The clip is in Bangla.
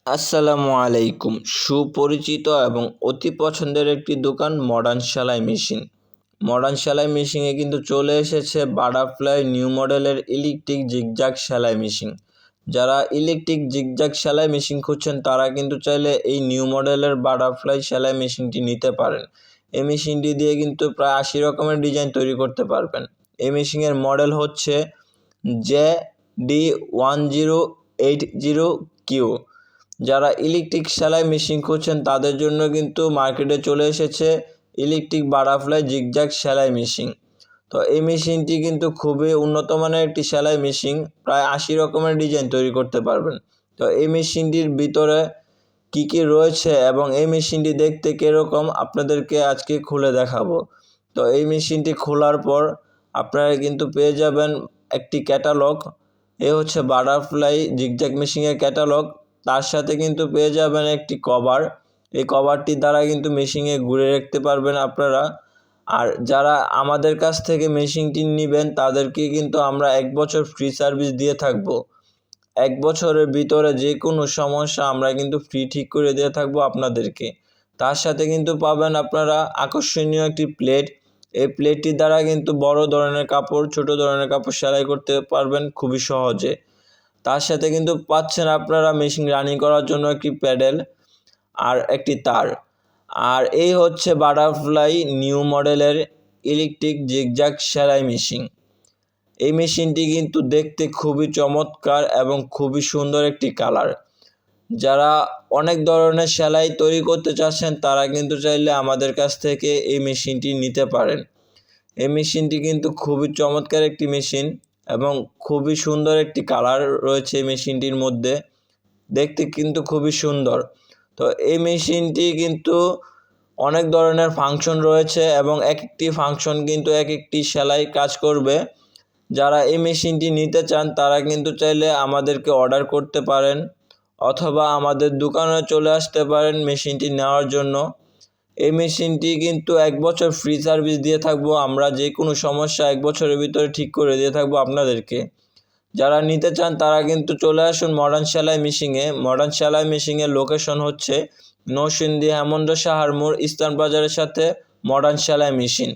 আসসালামু আলাইকুম। সুপরিচিত এবং অতি পছন্দের একটি দোকান মডার্ন সেলাই মেশিন। মডার্ন সেলাই মেশিনে কিন্তু চলে এসেছে বাটারফ্লাই নিউ মডেলের ইলেকট্রিক জিগজ্যাগ সেলাই মেশিন। যারা ইলেকট্রিক জিগজ্যাগ সেলাই মেশিন খুঁজছেন তারা কিন্তু চাইলে এই নিউ মডেলের বাটারফ্লাই সেলাই মেশিনটি নিতে পারেন। এই মেশিনটি দিয়ে কিন্তু প্রায় 80 রকমের ডিজাইন তৈরি করতে পারবেন। এই মেশিনের মডেল হচ্ছে JD1080Q। যারা ইলেকট্রিক সেলাই মেশিন খুঁজছেন তাদের জন্য কিন্তু মার্কেটে চলে এসেছে ইলেকট্রিক বাটারফ্লাই জিগজ্যাগ সেলাই মেশিন। তো এই মেশিনটি কিন্তু খুবই উন্নত মানের একটি সেলাই মেশিন, প্রায় 80 রকমের ডিজাইন তৈরি করতে পারবেন। তো এই মেশিনটির ভিতরে কি কি রয়েছে এবং এই মেশিনটি দেখতে কীরকম আপনাদেরকে আজকে খুলে দেখাবো। তো এই মেশিনটি খোলার পর আপনারা কিন্তু পেয়ে যাবেন একটি ক্যাটালগ। এ হচ্ছে বাটারফ্লাই জিগজ্যাগ মেশিনের ক্যাটালগ। তার সাথে কিন্তু পেয়ে যাবেন একটি কভার। এই কভারটির দ্বারা কিন্তু মেশিনে ঘুরে রাখতে পারবেন আপনারা। আর যারা আমাদের কাছ থেকে মেশিনটি নেবেন তাদেরকে কিন্তু আমরা 1 বছর ফ্রি সার্ভিস দিয়ে থাকব। 1 বছরের ভিতরে যে কোনো সমস্যা আমরা কিন্তু ফ্রি ঠিক করে দিয়ে থাকবো আপনাদেরকে। তার সাথে কিন্তু পাবেন আপনারা আকর্ষণীয় একটি প্লেট। এই প্লেটটির দ্বারা কিন্তু বড় ধরনের কাপড়, ছোট ধরনের কাপড় সেলাই করতে পারবেন খুবই সহজে। তার সাথে কিন্তু পাচ্ছেন আপনারা মেশিন রানিং করার জন্য একটি প্যাডেল আর একটি তার। আর এই হচ্ছে বাটারফ্লাই নিউ মডেলের ইলেকট্রিক জিগজ্যাগ সেলাই মেশিন। এই মেশিনটি কিন্তু দেখতে খুবই চমৎকার এবং খুবই সুন্দর একটি কালার। যারা অনেক ধরনের সেলাই তৈরি করতে চাচ্ছেন তারা কিন্তু চাইলে আমাদের কাছ থেকে এই মেশিনটি নিতে পারেন। এই মেশিনটি কিন্তু খুবই চমৎকার একটি মেশিন এবং খুবই সুন্দর একটি কালার রয়েছে এই মেশিনটির মধ্যে, দেখতে কিন্তু খুবই সুন্দর। তো এই মেশিনটি কিন্তু অনেক ধরনের ফাংশন রয়েছে এবং এক একটি ফাংশন কিন্তু এক একটি সেলাই কাজ করবে। যারা এই মেশিনটি নিতে চান তারা কিন্তু চাইলে আমাদেরকে অর্ডার করতে পারেন অথবা আমাদের দোকানে চলে আসতে পারেন মেশিনটি নেওয়ার জন্য। এই মেশিনটি কিন্তু 1 বছর ফ্রি সার্ভিস দিয়ে থাকবো আমরা, যে কোনো সমস্যা 1 বছরের ভিতরে ঠিক করে দিয়ে থাকবো আপনাদেরকে। যারা নিতে চান তারা কিন্তু চলে আসুন মডার্ন সেলাই মেশিনে। মডার্ন সেলাই মেশিনের লোকেশন হচ্ছে নরসিংদী হেমন্ত সাহার মোড়, ইস্টার্ন বাজারের সাথে মডার্ন সেলাই মেশিন।